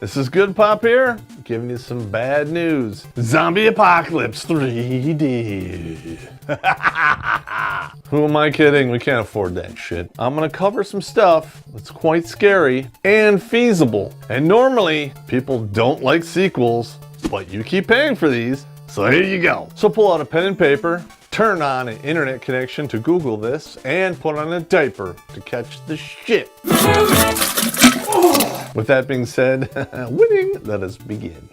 This is Good Pop here, giving you some bad news. Zombie Apocalypse 3D. Who am I kidding? We can't afford that shit. I'm gonna cover some stuff that's quite scary and feasible. And normally, people don't like sequels, but you keep paying for these, so here you go. So pull out a pen and paper, turn on an internet connection to Google this, and put on a diaper to catch the shit. With that being said, winning, let us begin.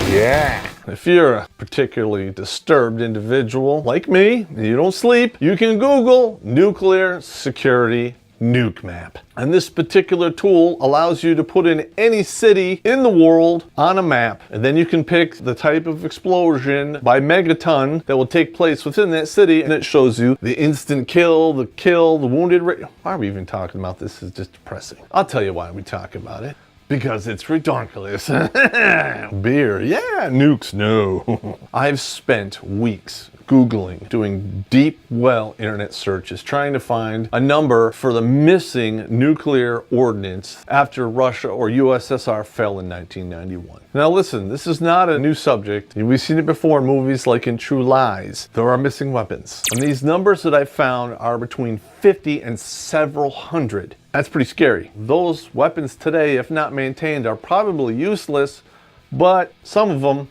Yeah. If you're a particularly disturbed individual like me, and you don't sleep, you can Google nuclear security nuke map. And this particular tool allows you to put in any city in the world on a map, and then you can pick the type of explosion by megaton that will take place within that city, and it shows you the instant kill, the wounded rate. Why are we even talking about this? It's just depressing. I'll tell you why we talk about it. Because it's ridiculous. Beer, yeah, nukes, no. I've spent weeks Googling, doing deep well internet searches, trying to find a number for the missing nuclear ordnance after Russia or USSR fell in 1991. Now listen, this is not a new subject. We've seen it before in movies like in True Lies. There are missing weapons. And these numbers that I found are between 50 and several hundred. That's pretty scary. Those weapons today, if not maintained, are probably useless, but some of them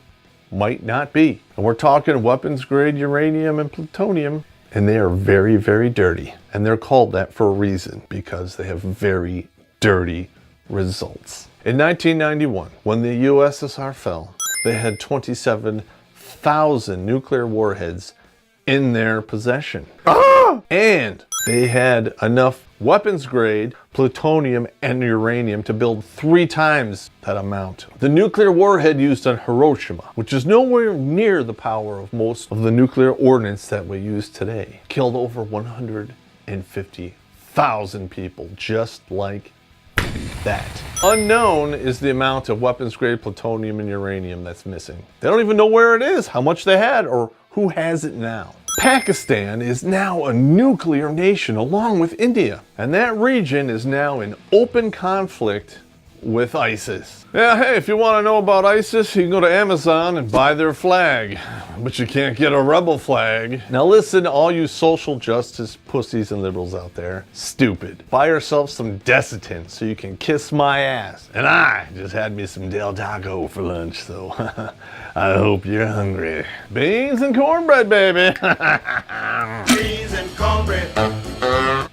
might not be. And we're talking weapons grade uranium and plutonium, and they are very, very dirty. And they're called that for a reason, because they have very dirty results. In 1991, when the USSR fell, they had 27,000 nuclear warheads in their possession. And they had enough weapons grade plutonium and uranium to build 3 times that amount. The nuclear warhead used on Hiroshima, which is nowhere near the power of most of the nuclear ordnance that we use today, killed over 150,000 people, just like that. Unknown is the amount of weapons grade plutonium and uranium that's missing. They don't even know where it is, how much they had, or who has it now. Pakistan is now a nuclear nation along with India, and that region is now in open conflict with ISIS. Yeah, hey, if you want to know about ISIS, you can go to Amazon and buy their flag, but you can't get a rebel flag. Now listen to all you social justice pussies and liberals out there. Stupid. Buy yourself some Desitin so you can kiss my ass. And I just had me some Del Taco for lunch, so I hope you're hungry. Beans and cornbread, baby. Beans and cornbread.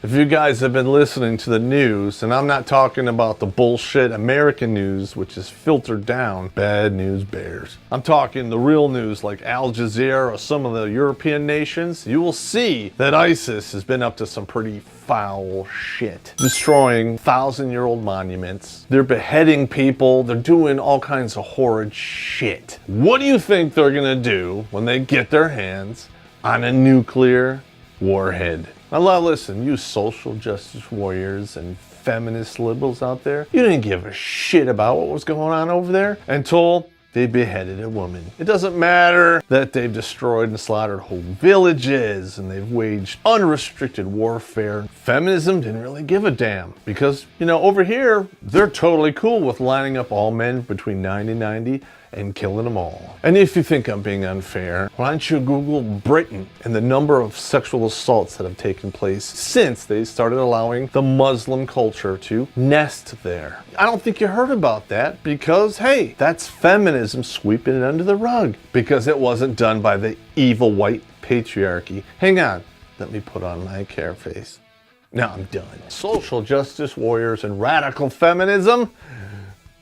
If you guys have been listening to the news, and I'm not talking about the bullshit American news, which is filtered down, bad news bears. I'm talking the real news like Al Jazeera or some of the European nations, you will see that ISIS has been up to some pretty foul shit. Destroying 1,000-year-old monuments. They're beheading people. They're doing all kinds of horrid shit. What do you think they're gonna do when they get their hands on a nuclear warhead? Now listen, you social justice warriors and feminist liberals out there, you didn't give a shit about what was going on over there until they beheaded a woman. It doesn't matter that they've destroyed and slaughtered whole villages and they've waged unrestricted warfare. Feminism didn't really give a damn because, you know, over here, they're totally cool with lining up all men between 9 and 90 and killing them all. And if you think I'm being unfair, why don't you Google Britain and the number of sexual assaults that have taken place since they started allowing the Muslim culture to nest there. I don't think you heard about that because, hey, that's feminism sweeping it under the rug because it wasn't done by the evil white patriarchy. Hang on, let me put on my care face. Now I'm done. Social justice warriors and radical feminism,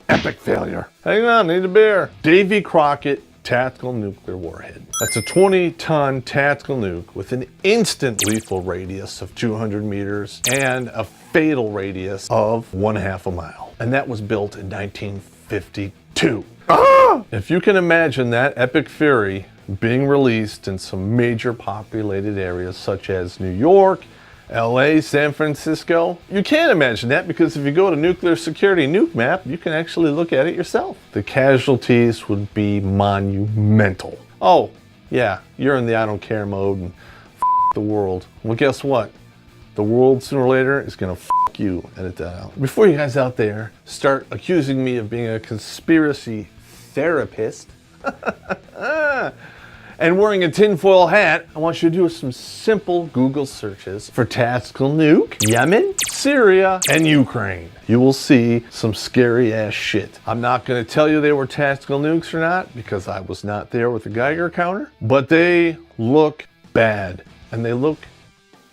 epic failure. Hang on, need a beer. Davy Crockett tactical nuclear warhead. That's a 20-ton tactical nuke with an instant lethal radius of 200 meters and a fatal radius of 1/2 a mile. And that was built in 1952. If you can imagine that epic fury being released in some major populated areas such as New York, LA, San Francisco. You can't imagine that because if you go to nuclear security nuke map, you can actually look at it yourself. The casualties would be monumental. Oh, yeah, you're in the I don't care mode and the world. Well, guess what? The world sooner or later is gonna fuck you. Edit that out. Before you guys out there start accusing me of being a conspiracy therapist and wearing a tinfoil hat, I want you to do some simple Google searches for tactical nuke, Yemen, Syria, and Ukraine. You will see some scary ass shit. I'm not gonna tell you they were tactical nukes or not because I was not there with the Geiger counter, but they look bad and they look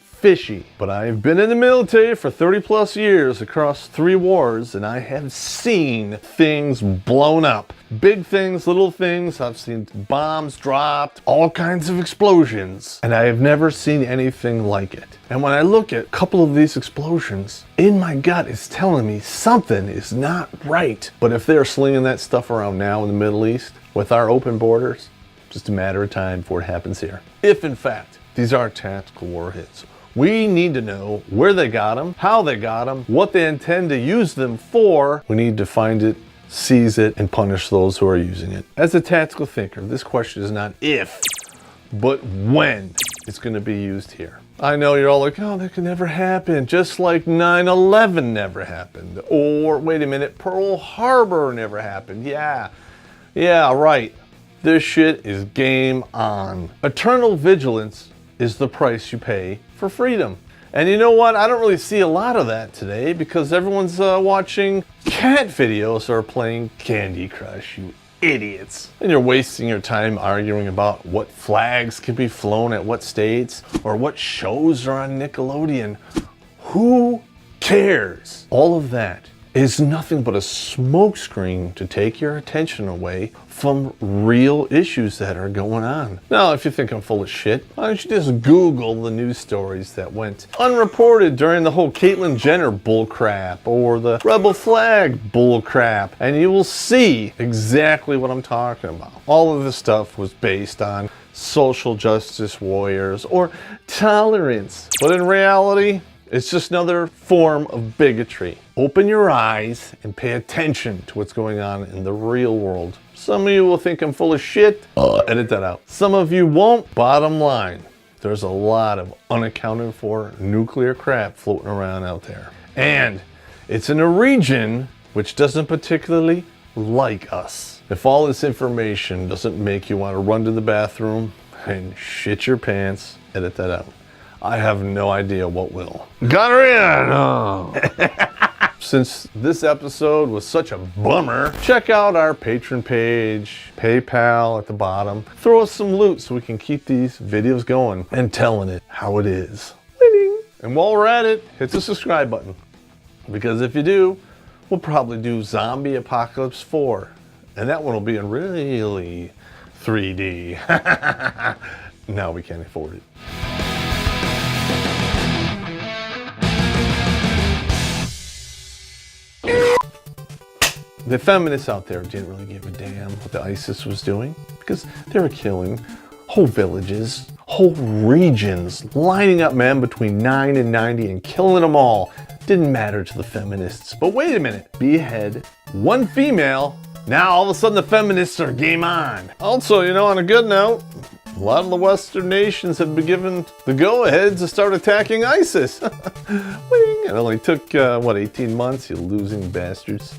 fishy. But I've been in the military for 30 plus years across 3 wars, and I have seen things blown up. Big things, little things. I've seen bombs dropped, all kinds of explosions, and I have never seen anything like it. And when I look at a couple of these explosions, in my gut is telling me something is not right. But if they're slinging that stuff around now in the Middle East with our open borders, just a matter of time before it happens here. If in fact these are tactical warheads, we need to know where they got them, how they got them, what they intend to use them for. We need to find it, seize it, and punish those who are using it. As a tactical thinker, this question is not if, but when it's going to be used here. I know you're all like, oh, that could never happen, just like 9/11 never happened. Or, wait a minute, Pearl Harbor never happened. Yeah, right. This shit is game on. Eternal vigilance is the price you pay for freedom. And you know what? I don't really see a lot of that today because everyone's watching cat videos or playing Candy Crush, you idiots. And you're wasting your time arguing about what flags can be flown at what states or what shows are on Nickelodeon. Who cares? All of that is nothing but a smokescreen to take your attention away from real issues that are going on. Now, if you think I'm full of shit, why don't you just Google the news stories that went unreported during the whole Caitlyn Jenner bullcrap or the rebel flag bullcrap, and you will see exactly what I'm talking about. All of this stuff was based on social justice warriors or tolerance, but in reality, it's just another form of bigotry. Open your eyes and pay attention to what's going on in the real world. Some of you will think I'm full of shit. Edit that out. Some of you won't. Bottom line, there's a lot of unaccounted for nuclear crap floating around out there. And it's in a region which doesn't particularly like us. If all this information doesn't make you want to run to the bathroom and shit your pants, edit that out. I have no idea what will. Gonorrhea! No. Since this episode was such a bummer, check out our Patreon page, PayPal at the bottom. Throw us some loot so we can keep these videos going and telling it how it is. Winning. And while we're at it, hit the subscribe button. Because if you do, we'll probably do Zombie Apocalypse 4. And that one will be in really 3D. Now we can't afford it. The feminists out there didn't really give a damn what the ISIS was doing because they were killing whole villages, whole regions, lining up men between 9 and 90 and killing them all. Didn't matter to the feminists. But wait a minute, behead one female, now all of a sudden the feminists are game on. Also, you know, on a good note, a lot of the Western nations have been given the go-ahead to start attacking ISIS. It only took, 18 months, you losing bastards.